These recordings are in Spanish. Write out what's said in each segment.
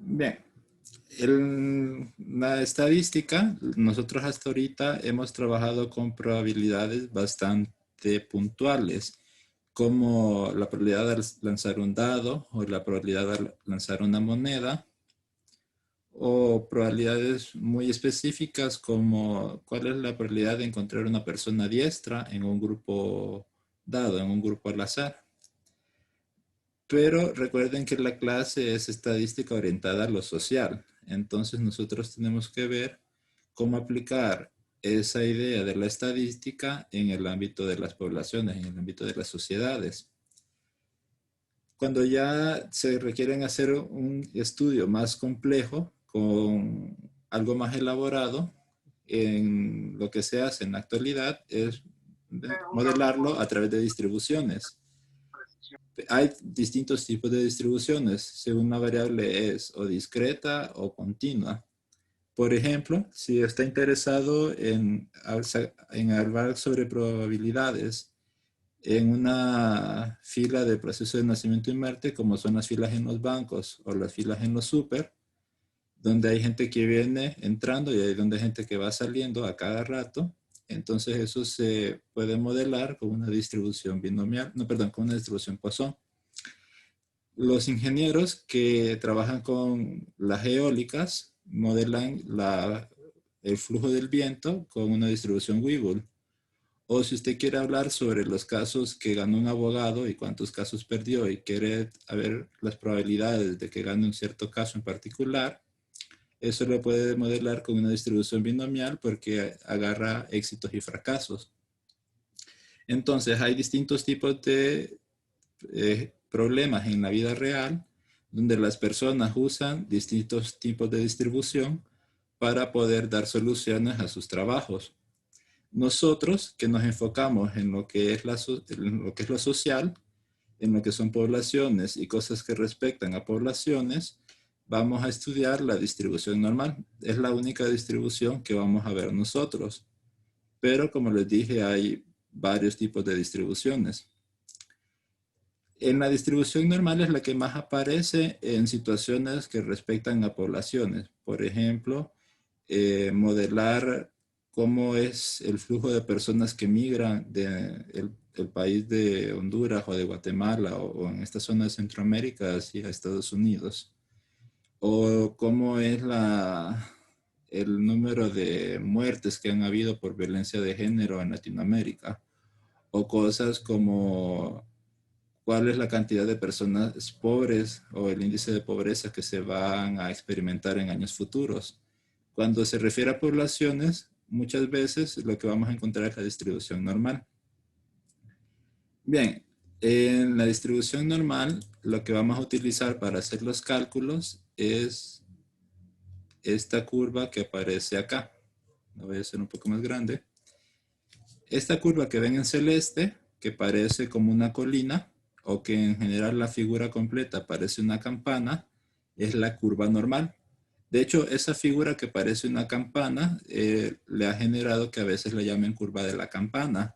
Bien, la estadística, nosotros hasta ahorita hemos trabajado con probabilidades bastante puntuales, como la probabilidad de lanzar un dado o la probabilidad de lanzar una moneda, o probabilidades muy específicas como cuál es la probabilidad de encontrar una persona diestra en un grupo dado, en un grupo al azar. Pero recuerden que la clase es estadística orientada a lo social. Entonces nosotros tenemos que ver cómo aplicar esa idea de la estadística en el ámbito de las poblaciones, en el ámbito de las sociedades. Cuando ya se requieren hacer un estudio más complejo, con algo más elaborado, en lo que se hace en la actualidad es modelarlo a través de distribuciones. Hay distintos tipos de distribuciones, según la variable es o discreta o continua. Por ejemplo, si está interesado en hablar sobre probabilidades en una fila de proceso de nacimiento y muerte, como son las filas en los bancos o las filas en los súper, donde hay gente que viene entrando y hay donde hay gente que va saliendo a cada rato, entonces eso se puede modelar con una distribución binomial, no, perdón, con una distribución Poisson. Los ingenieros que trabajan con las eólicas modelan el flujo del viento con una distribución Weibull. O si usted quiere hablar sobre los casos que ganó un abogado y cuántos casos perdió y quiere saber las probabilidades de que gane un cierto caso en particular, eso lo puede modelar con una distribución binomial porque agarra éxitos y fracasos. Entonces hay distintos tipos de problemas en la vida real donde las personas usan distintos tipos de distribución para poder dar soluciones a sus trabajos. Nosotros que nos enfocamos en lo que es, en lo que es lo social, en lo que son poblaciones y cosas que respectan a poblaciones, vamos a estudiar la distribución normal. Es la única distribución que vamos a ver nosotros. Pero como les dije, hay varios tipos de distribuciones. En la distribución normal es la que más aparece en situaciones que respectan a poblaciones. Por ejemplo, modelar cómo es el flujo de personas que migran del país de Honduras o de Guatemala o en esta zona de Centroamérica hacia Estados Unidos. O cómo es el número de muertes que han habido por violencia de género en Latinoamérica. O cosas como cuál es la cantidad de personas pobres o el índice de pobreza que se van a experimentar en años futuros. Cuando se refiere a poblaciones, muchas veces lo que vamos a encontrar es la distribución normal. Bien, en la distribución normal, lo que vamos a utilizar para hacer los cálculos es esta curva que aparece acá. La voy a hacer un poco más grande. Esta curva que ven en celeste, que parece como una colina, o que en general la figura completa parece una campana, es la curva normal. De hecho, esa figura que parece una campana le ha generado que a veces la llamen curva de la campana,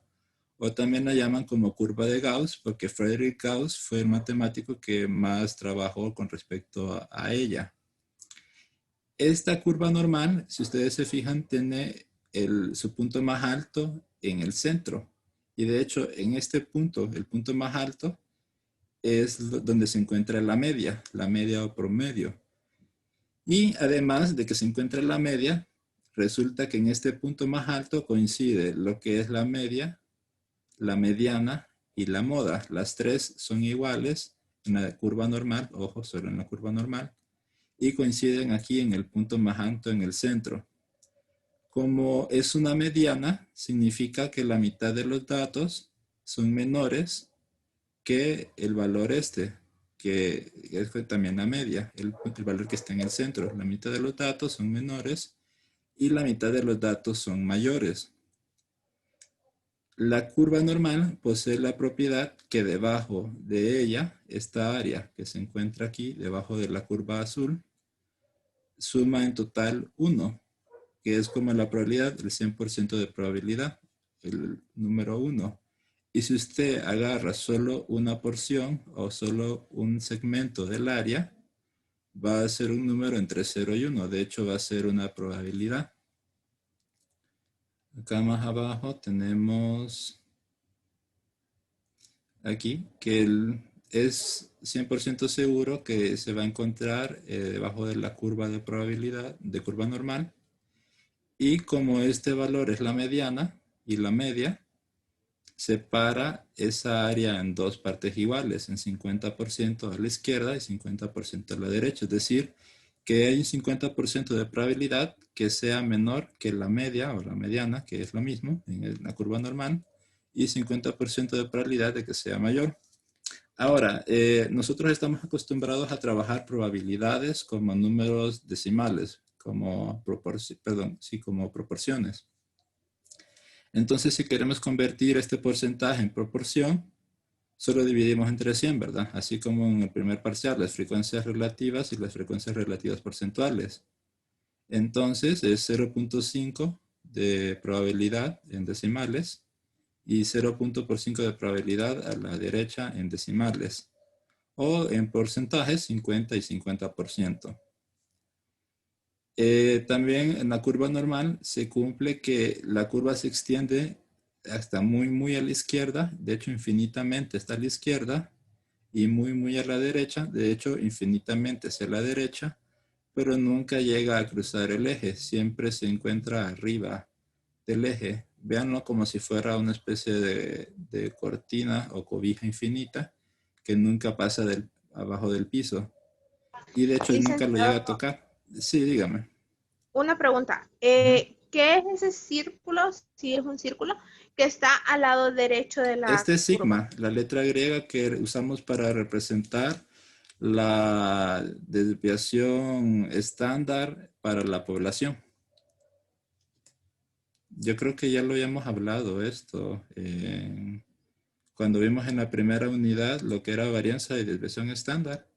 o también la llaman como curva de Gauss, porque Friedrich Gauss fue el matemático que más trabajó con respecto a ella. Esta curva normal, si ustedes se fijan, tiene su punto más alto en el centro. Y de hecho, en este punto, el punto más alto, es donde se encuentra la media o promedio. Y además de que se encuentra la media, resulta que en este punto más alto coincide lo que es la media, la mediana y la moda. Las tres son iguales en la curva normal, ojo, solo en la curva normal, y coinciden aquí en el punto más alto en el centro. Como es una mediana, significa que la mitad de los datos son menores que el valor que es también la media, el valor que está en el centro. La mitad de los datos son menores y la mitad de los datos son mayores. La curva normal posee la propiedad que debajo de ella, esta área que se encuentra aquí, debajo de la curva azul, suma en total 1, que es como la probabilidad, el 100% de probabilidad, el número 1. Y si usted agarra solo una porción o solo un segmento del área, va a ser un número entre 0 y 1. De hecho, va a ser una probabilidad. Acá más abajo tenemos aquí que es 100% seguro que se va a encontrar debajo de la curva de probabilidad, de curva normal. Y como este valor es la mediana y la media, separa esa área en dos partes iguales, en 50% a la izquierda y 50% a la derecha. Es decir, que hay un 50% de probabilidad que sea menor que la media o la mediana, que es lo mismo en la curva normal, y 50% de probabilidad de que sea mayor. Ahora, nosotros estamos acostumbrados a trabajar probabilidades como números decimales, como, como proporciones. Entonces, si queremos convertir este porcentaje en proporción, solo dividimos entre 100, ¿verdad? Así como en el primer parcial, las frecuencias relativas y las frecuencias relativas porcentuales. Entonces, es 0.5 de probabilidad en decimales y 0.5 de probabilidad a la derecha en decimales. O en porcentajes, 50 y 50%. También en la curva normal se cumple que la curva se extiende hasta muy a la izquierda, de hecho infinitamente hasta la izquierda, y muy a la derecha, de hecho infinitamente hacia la derecha, pero nunca llega a cruzar el eje, siempre se encuentra arriba del eje. Véanlo como si fuera una especie de cortina o cobija infinita que nunca pasa abajo del piso, y de hecho nunca lo llega a Licenciado, tocar. Sí, dígame. una pregunta. Ujú. ¿Qué es ese círculo, si es un círculo, que está al lado derecho de la Este es curva? sigma, la letra griega que usamos para representar la desviación estándar para la población. Yo creo que ya lo habíamos hablado esto. Cuando vimos en la primera unidad lo que era varianza y desviación estándar,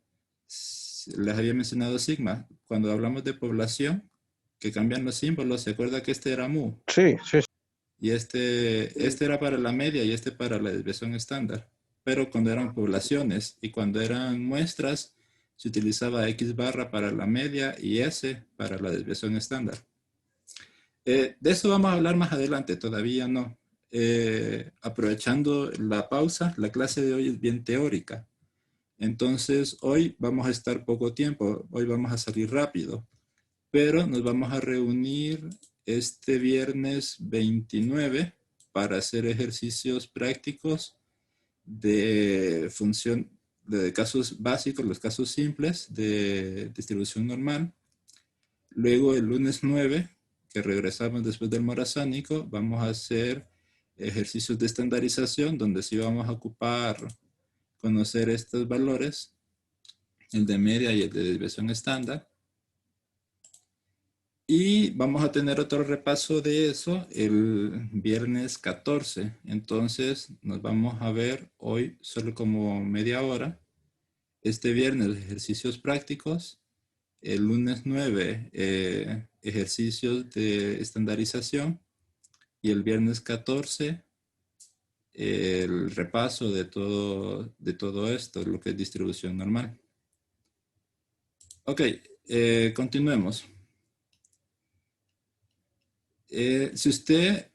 les había mencionado sigma. Cuando hablamos de población, que cambian los símbolos, ¿se acuerda que este era mu? Sí, sí, Y este era para la media y este para la desviación estándar. Pero cuando eran poblaciones y cuando eran muestras, se utilizaba X barra para la media y S para la desviación estándar. De eso vamos a hablar más adelante, todavía no. Aprovechando la pausa, la clase de hoy es bien teórica. Entonces, hoy vamos a estar poco tiempo, hoy vamos a salir rápido, pero nos vamos a reunir este viernes 29 para hacer ejercicios prácticos de función de casos básicos, los casos simples de distribución normal. Luego el lunes 9, que regresamos después del morazánico, vamos a hacer ejercicios de estandarización donde sí vamos a ocupar conocer estos valores, el de media y el de desviación estándar. Y vamos a tener otro repaso de eso el viernes 14. Entonces nos vamos a ver hoy solo como media hora. Este viernes ejercicios prácticos. El lunes 9 ejercicios de estandarización. Y el viernes 14 el repaso de todo esto, lo que es distribución normal. Ok, continuemos. Si usted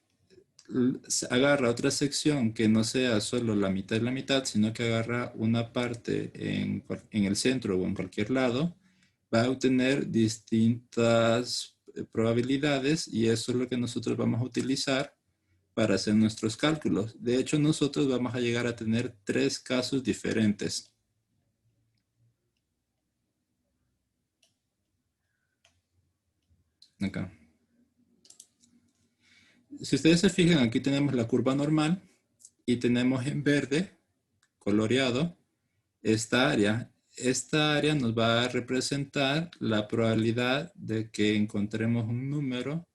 agarra otra sección que no sea solo la mitad y la mitad, sino que agarra una parte en el centro o en cualquier lado, va a obtener distintas probabilidades y eso es lo que nosotros vamos a utilizar para hacer nuestros cálculos. De hecho, nosotros vamos a llegar a tener 3 casos diferentes. Acá. Si ustedes se fijan, aquí tenemos la curva normal y tenemos en verde, coloreado, esta área. Esta área nos va a representar la probabilidad de que encontremos un número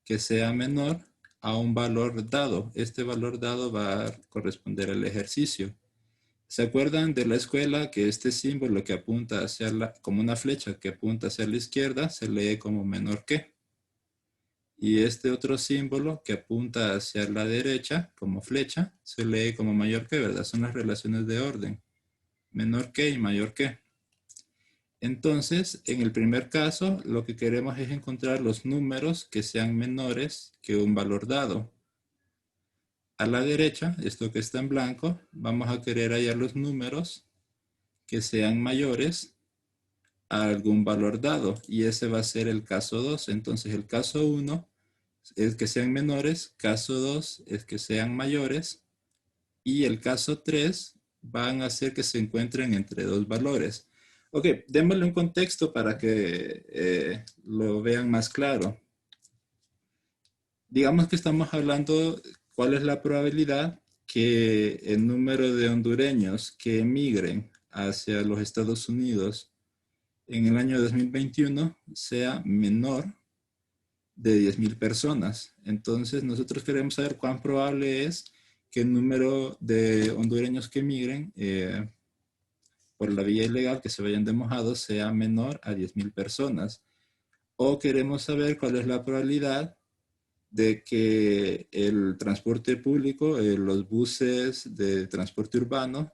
que sea menor a un valor dado. Este valor dado va a corresponder al ejercicio. ¿Se acuerdan de la escuela que este símbolo que apunta hacia como una flecha que apunta hacia la izquierda se lee como menor que? Y este otro símbolo que apunta hacia la derecha como flecha se lee como mayor que, ¿verdad? Son las relaciones de orden. Menor que y mayor que. Entonces, en el primer caso, lo que queremos es encontrar los números que sean menores que un valor dado. A la derecha, esto que está en blanco, vamos a querer hallar los números que sean mayores a algún valor dado. Y ese va a ser el caso 2. Entonces, el caso 1 es que sean menores, caso 2 es que sean mayores, y el caso 3 van a ser que se encuentren entre dos valores. Ok, démosle un contexto para que lo vean más claro. Digamos que estamos hablando cuál es la probabilidad que el número de hondureños que emigren hacia los Estados Unidos en el año 2021 sea menor de 10,000 personas. Entonces nosotros queremos saber cuán probable es que el número de hondureños que emigren por la vía ilegal, que se vayan de mojados, sea menor a 10,000 personas. O queremos saber cuál es la probabilidad de que el transporte público, los buses de transporte urbano,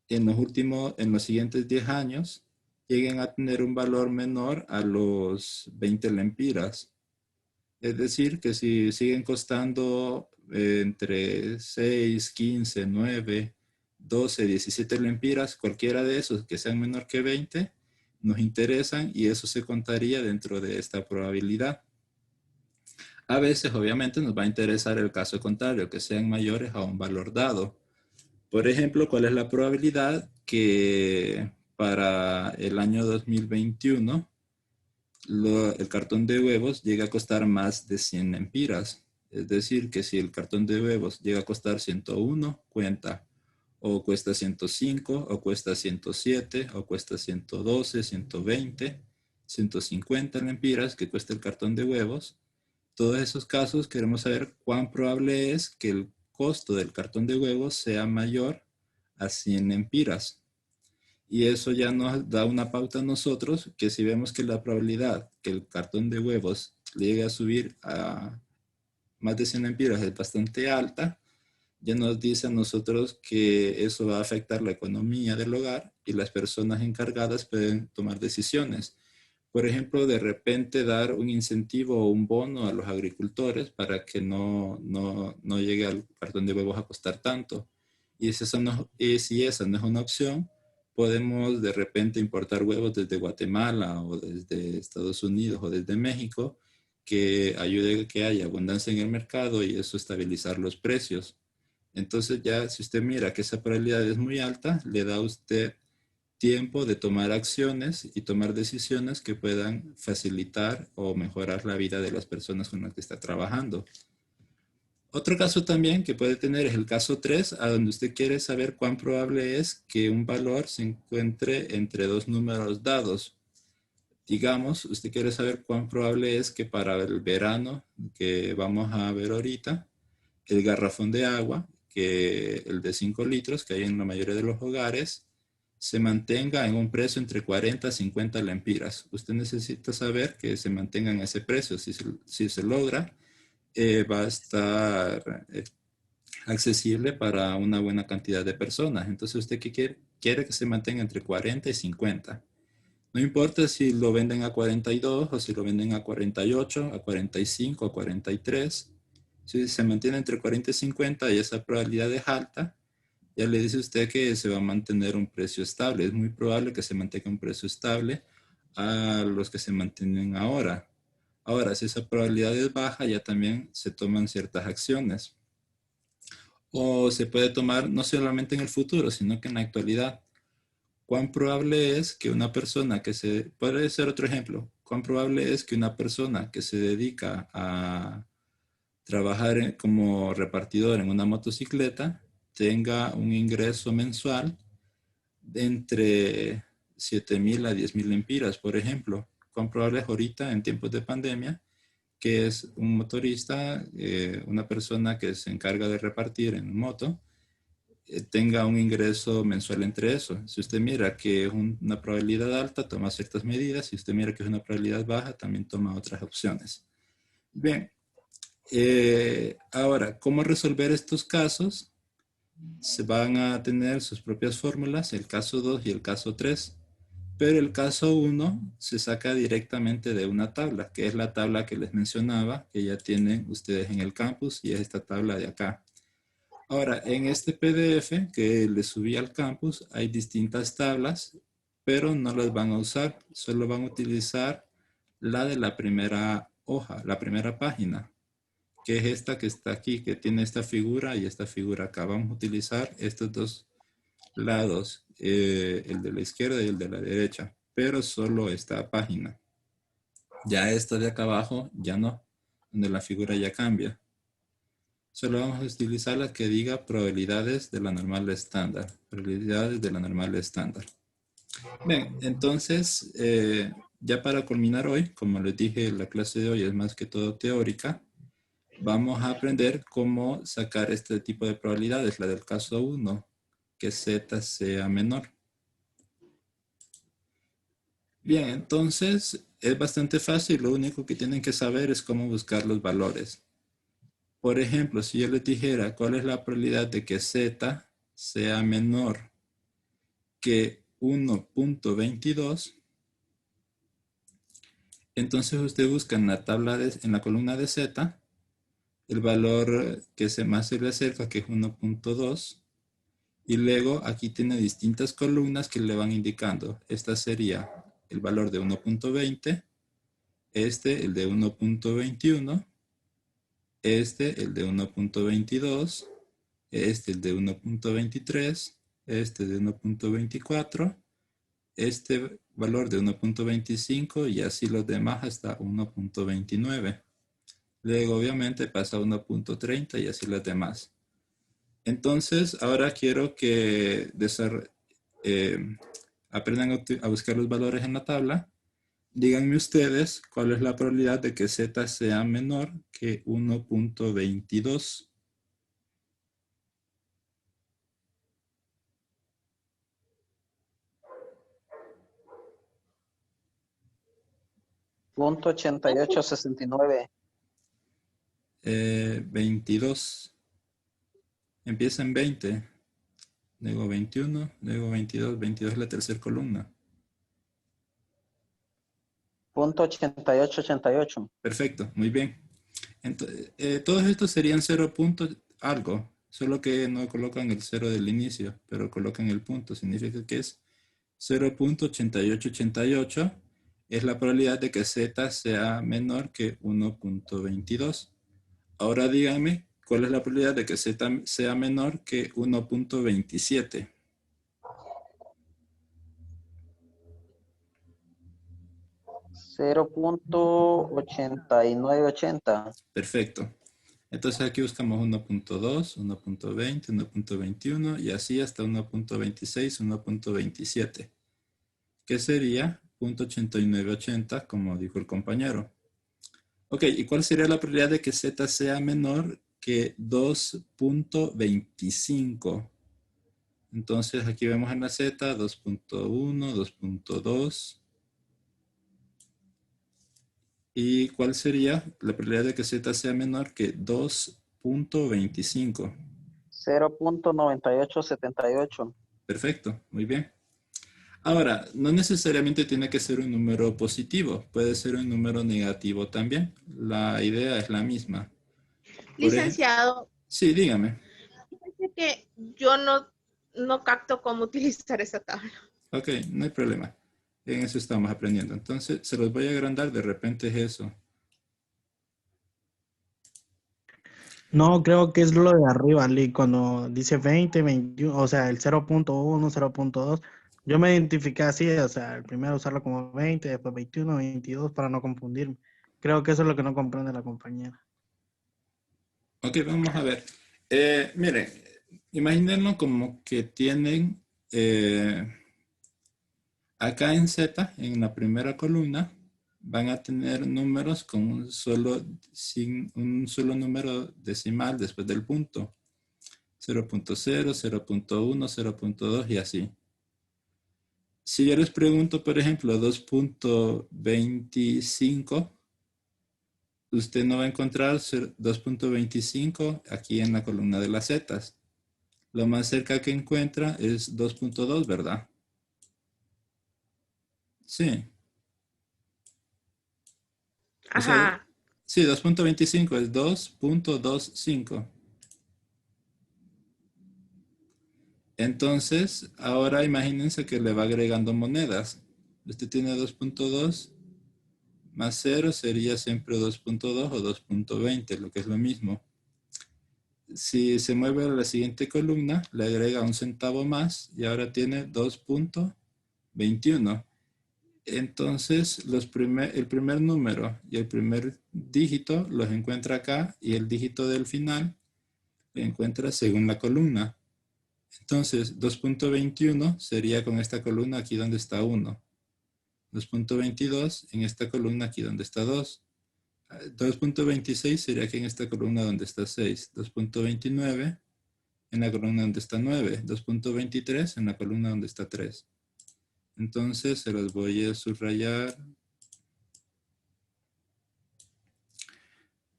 en los siguientes 10 años, lleguen a tener un valor menor a los 20 lempiras. Es decir, que si siguen costando entre 6, 15, 9, 12, 17 lempiras, cualquiera de esos que sean menor que 20, nos interesan y eso se contaría dentro de esta probabilidad. A veces, obviamente, nos va a interesar el caso contrario, que sean mayores a un valor dado. Por ejemplo, ¿cuál es la probabilidad que para el año 2021 el cartón de huevos llega a costar más de 100 lempiras? Es decir, que si el cartón de huevos llega a costar 101, cuenta, o cuesta 105, o cuesta 107, o cuesta 112, 120, 150 lempiras que cuesta el cartón de huevos. Todos esos casos queremos saber cuán probable es que el costo del cartón de huevos sea mayor a 100 lempiras. Y eso ya nos da una pauta a nosotros que si vemos que la probabilidad que el cartón de huevos llegue a subir a más de 100 lempiras es bastante alta, ya nos dice a nosotros que eso va a afectar la economía del hogar y las personas encargadas pueden tomar decisiones. Por ejemplo, de repente dar un incentivo o un bono a los agricultores para que no llegue al cartón de huevos a costar tanto. Y si esa no es una opción, podemos de repente importar huevos desde Guatemala o desde Estados Unidos o desde México, que ayude a que haya abundancia en el mercado y eso estabilizar los precios. Entonces ya si usted mira que esa probabilidad es muy alta, le da a usted tiempo de tomar acciones y tomar decisiones que puedan facilitar o mejorar la vida de las personas con las que está trabajando. Otro caso también que puede tener es el caso 3, a donde usted quiere saber cuán probable es que un valor se encuentre entre dos números dados. Digamos, usted quiere saber cuán probable es que para el verano que vamos a ver ahorita, el garrafón de agua, que el de 5 litros que hay en la mayoría de los hogares, se mantenga en un precio entre 40 a 50 lempiras. Usted necesita saber que se mantenga en ese precio. Si se logra, va a estar accesible para una buena cantidad de personas. Entonces, ¿usted qué quiere? Quiere que se mantenga entre 40 y 50. No importa si lo venden a 42 o si lo venden a 48, a 45, a 43. Si se mantiene entre 40 y 50 y esa probabilidad es alta, ya le dice usted que se va a mantener un precio estable. Es muy probable que se mantenga un precio estable a los que se mantienen ahora. Ahora, si esa probabilidad es baja, ya también se toman ciertas acciones. O se puede tomar no solamente en el futuro, sino que en la actualidad. ¿Cuán probable es que una persona puede ser otro ejemplo, cuán probable es que una persona que se dedica a trabajar como repartidor en una motocicleta tenga un ingreso mensual de entre 7,000 a 10,000 lempiras, por ejemplo? ¿Cuán probable es ahorita en tiempos de pandemia que es un motorista, una persona que se encarga de repartir en moto, tenga un ingreso mensual entre eso? Si usted mira que es una probabilidad alta, toma ciertas medidas. Si usted mira que es una probabilidad baja, también toma otras opciones. Bien, ahora, ¿cómo resolver estos casos? Se van a tener sus propias fórmulas, el caso 2 y el caso 3. Pero el caso 1 se saca directamente de una tabla, que es la tabla que les mencionaba, que ya tienen ustedes en el campus, y es esta tabla de acá. Ahora, en este PDF que les subí al campus, hay distintas tablas, pero no las van a usar, solo van a utilizar la de la primera hoja, la primera página, que es esta que está aquí, que tiene esta figura y esta figura acá. Vamos a utilizar estos dos lados, el de la izquierda y el de la derecha, pero solo esta página. Ya esta de acá abajo, ya no, donde la figura ya cambia. Solo vamos a utilizar la que diga probabilidades de la normal estándar. Probabilidades de la normal estándar. Bien, entonces, ya para culminar hoy, como les dije, la clase de hoy es más que todo teórica. Vamos a aprender cómo sacar este tipo de probabilidades, la del caso 1, que z sea menor. Bien, entonces es bastante fácil, lo único que tienen que saber es cómo buscar los valores. Por ejemplo, si yo les dijera cuál es la probabilidad de que z sea menor que 1.22, entonces usted busca en la tabla en la columna de z el valor que más se le acerca, que es 1.2, y luego aquí tiene distintas columnas que le van indicando. Esta sería el valor de 1.20, este el de 1.21, este el de 1.22, este el de 1.23, este de 1.24, este valor de 1.25 y así los demás hasta 1.29. Luego obviamente pasa a 1.30 y así los demás. Entonces ahora quiero que aprendan a buscar los valores en la tabla. Díganme ustedes cuál es la probabilidad de que z sea menor que 1.22. Punto 8869. 22. Empieza en 20. Luego 21, luego 22. 22 es la tercera columna. Punto 8888. Perfecto, muy bien. Entonces, todos estos serían 0 puntos algo, solo que no colocan el 0 del inicio, pero colocan el punto. Significa que es 0.8888 es la probabilidad de que z sea menor que 1.22. Ahora díganme, ¿cuál es la probabilidad de que z sea menor que 1.27? 0.8980. Perfecto. Entonces aquí buscamos 1.2, 1.20, 1.21 y así hasta 1.26, 1.27, que sería 0.8980, como dijo el compañero. Ok, ¿y cuál sería la probabilidad de que z sea menor que 2.25? Entonces aquí vemos en la z 2.1, 2.2. ¿Y cuál sería la probabilidad de que z sea menor que 2.25? 0.9878. Perfecto, muy bien. Ahora, no necesariamente tiene que ser un número positivo, puede ser un número negativo también. La idea es la misma. Por ejemplo, Licenciado, sí, dígame. fíjese que yo no capto cómo utilizar esa tabla. Ok, no hay problema. En eso estamos aprendiendo. Entonces, se los voy a agrandar, de repente es eso. No, creo que es lo de arriba, Lee, cuando dice 20, 21, o sea, el 0.1, 0.2. Yo me identifiqué así, o sea, el primero usarlo como 20, después 21, 22 para no confundirme. Creo que eso es lo que no comprende la compañera. Ok, vamos a ver. Miren, imagínenlo como que tienen acá en Z, en la primera columna, van a tener números con un solo número decimal después del punto. 0.0, 0.1, 0.2 y así. Si yo les pregunto, por ejemplo, 2.25, usted no va a encontrar 2.25 aquí en la columna de las zetas. Lo más cerca que encuentra es 2.2, ¿verdad? Sí. O sea, Ajá. sí, 2.25 es 2.25. Entonces, ahora imagínense que le va agregando monedas. Usted tiene 2.2 más 0 sería siempre 2.2 o 2.20, lo que es lo mismo. Si se mueve a la siguiente columna, le agrega un centavo más y ahora tiene 2.21. Entonces, el primer número y el primer dígito los encuentra acá y el dígito del final lo encuentra según la columna. Entonces, 2.21 sería con esta columna aquí donde está 1. 2.22 en esta columna aquí donde está 2. 2.26 sería aquí en esta columna donde está 6. 2.29 en la columna donde está 9. 2.23 en la columna donde está 3. Entonces se los voy a subrayar.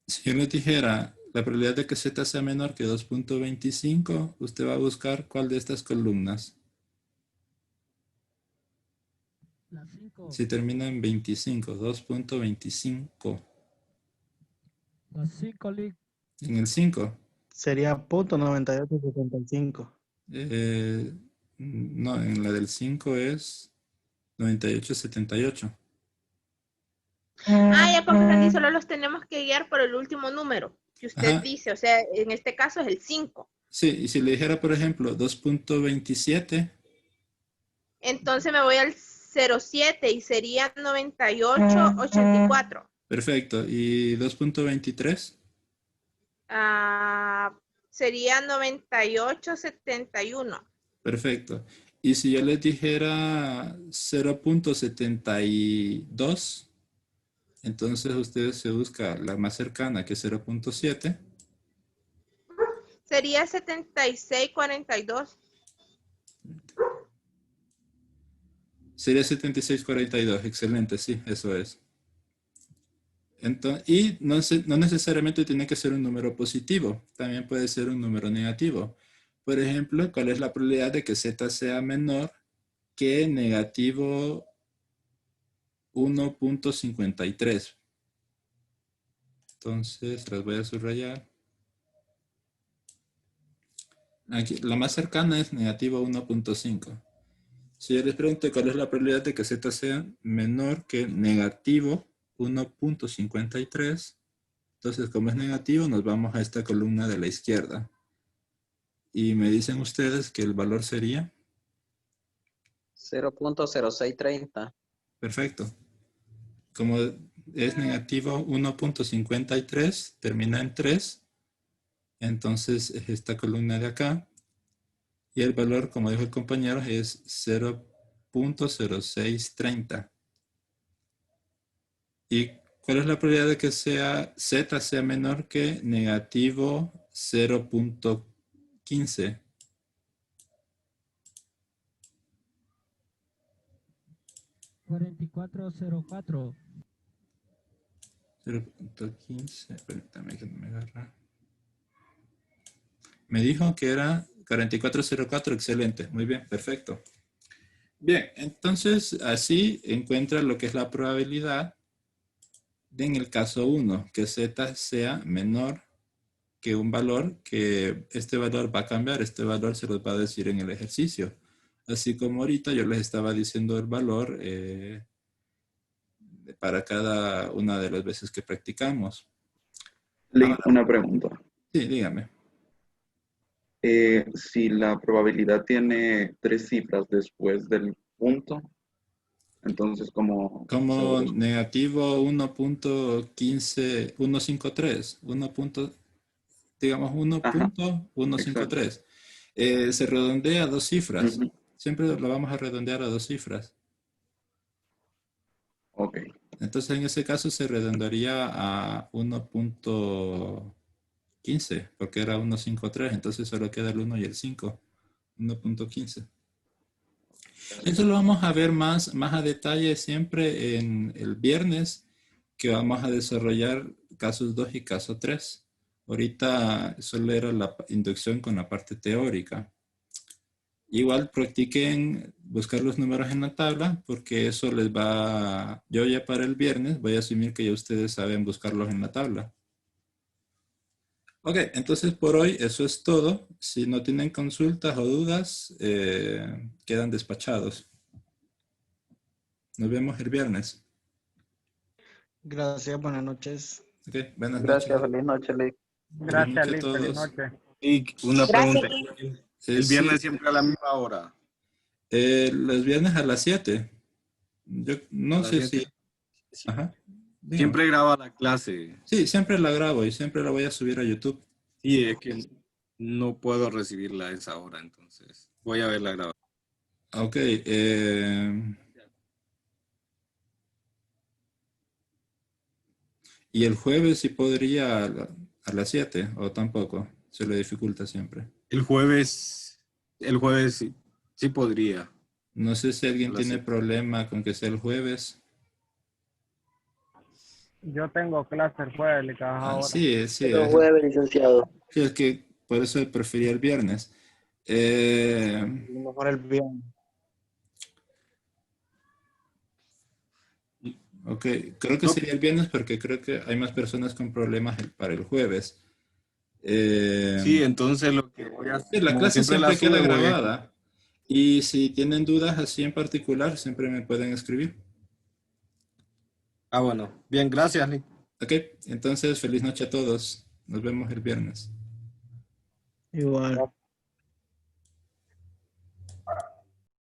Si yo les dijera la probabilidad de que z sea menor que 2.25, usted va a buscar cuál de estas columnas. La 5. Si termina en 25, 2.25. La 5, Lick. En el 5. Sería punto 9875. No, en la del 5 es 98.78. Ah, ya comprendí, solo los tenemos que guiar por el último número que usted Ajá. dice, o sea, en este caso es el 5. Sí, y si le dijera, por ejemplo, 2.27, Entonces me voy al 07 y sería 98.84. perfecto. ¿Y 2.23? Sería 98.71. Perfecto. Y si yo les dijera 0.72, entonces ustedes se busca la más cercana, que es 0.7. Sería 76.42. Sería 76.42. Excelente, sí, eso es. Entonces, y no necesariamente tiene que ser un número positivo, también puede ser un número negativo. Por ejemplo, ¿cuál es la probabilidad de que z sea menor que negativo 1.53? Entonces, las voy a subrayar. Aquí, la más cercana es negativo 1.5. Si yo les pregunto cuál es la probabilidad de que z sea menor que negativo 1.53, entonces como es negativo nos vamos a esta columna de la izquierda. Y me dicen ustedes que el valor sería 0.0630. perfecto. Como es negativo 1.53, termina en 3, entonces es esta columna de acá. Y el valor, como dijo el compañero, es 0.0630. ¿Y cuál es la probabilidad de que z sea menor que negativo 0.15? $44.04. 0.15, permítame que no me agarra. Me dijo que era 4404, excelente, muy bien, perfecto. Bien, entonces así encuentra lo que es la probabilidad de, en el caso 1, que z sea menor que un valor, que este valor va a cambiar, este valor se los va a decir en el ejercicio. Así como ahorita yo les estaba diciendo el valor para cada una de las veces que practicamos. Lee, Ahora, una pregunta. sí, dígame. Si la probabilidad tiene 3 cifras después del punto, entonces ¿cómo se Como busca? negativo 1.15, 153, digamos Ajá, exacto. 1.153. Se redondea a 2 cifras. Ujú. Siempre lo vamos a redondear a 2 cifras. Ok, Entonces, en ese caso se redondearía a 1.15, porque era 153, entonces solo queda el 1 y el 5, 1.15. Eso lo vamos a ver más a detalle siempre en el viernes, que vamos a desarrollar casos 2 y caso 3. Ahorita solo era la inducción con la parte teórica. Igual practiquen buscar los números en la tabla porque eso les va... Yo ya para el viernes voy a asumir que ya ustedes saben buscarlos en la tabla. Ok, entonces por hoy eso es todo. Si no tienen consultas o dudas, quedan despachados. Nos vemos el viernes. Gracias, buenas noches. Ok, buenas Gracias, noches. feliz noche, Lick. Gracias, Feliz noche a Lick. Feliz todos. noche. Y una Gracias, pregunta. Lick. El Sí, viernes siempre a la misma hora. los viernes a las 7. Yo no A las sé 7. si... Ajá. Dígame. Siempre graba la clase. Sí, siempre la grabo y siempre la voy a subir a YouTube. Sí, es que no puedo recibirla a esa hora, entonces voy a verla grabada. Ok. ¿Y el jueves sí podría a las 7 o tampoco? Se le dificulta siempre. El jueves sí, sí podría. No sé si alguien A las tiene 7. problema con que sea el jueves. Yo tengo clase el jueves, Lick, ahora. Sí, sí. Los jueves, licenciado. Sí, es que por eso prefería el viernes. Mejor el viernes. Ok, creo que No. sería el viernes porque creo que hay más personas con problemas para el jueves. Sí, entonces lo que voy a Sí, hacer, la como clase siempre la queda sube, voy a- grabada. Y si tienen dudas así en particular, siempre me pueden escribir. Ah, bueno. Bien, gracias, Nick. Ok, entonces feliz noche a todos. Nos vemos el viernes. Igual.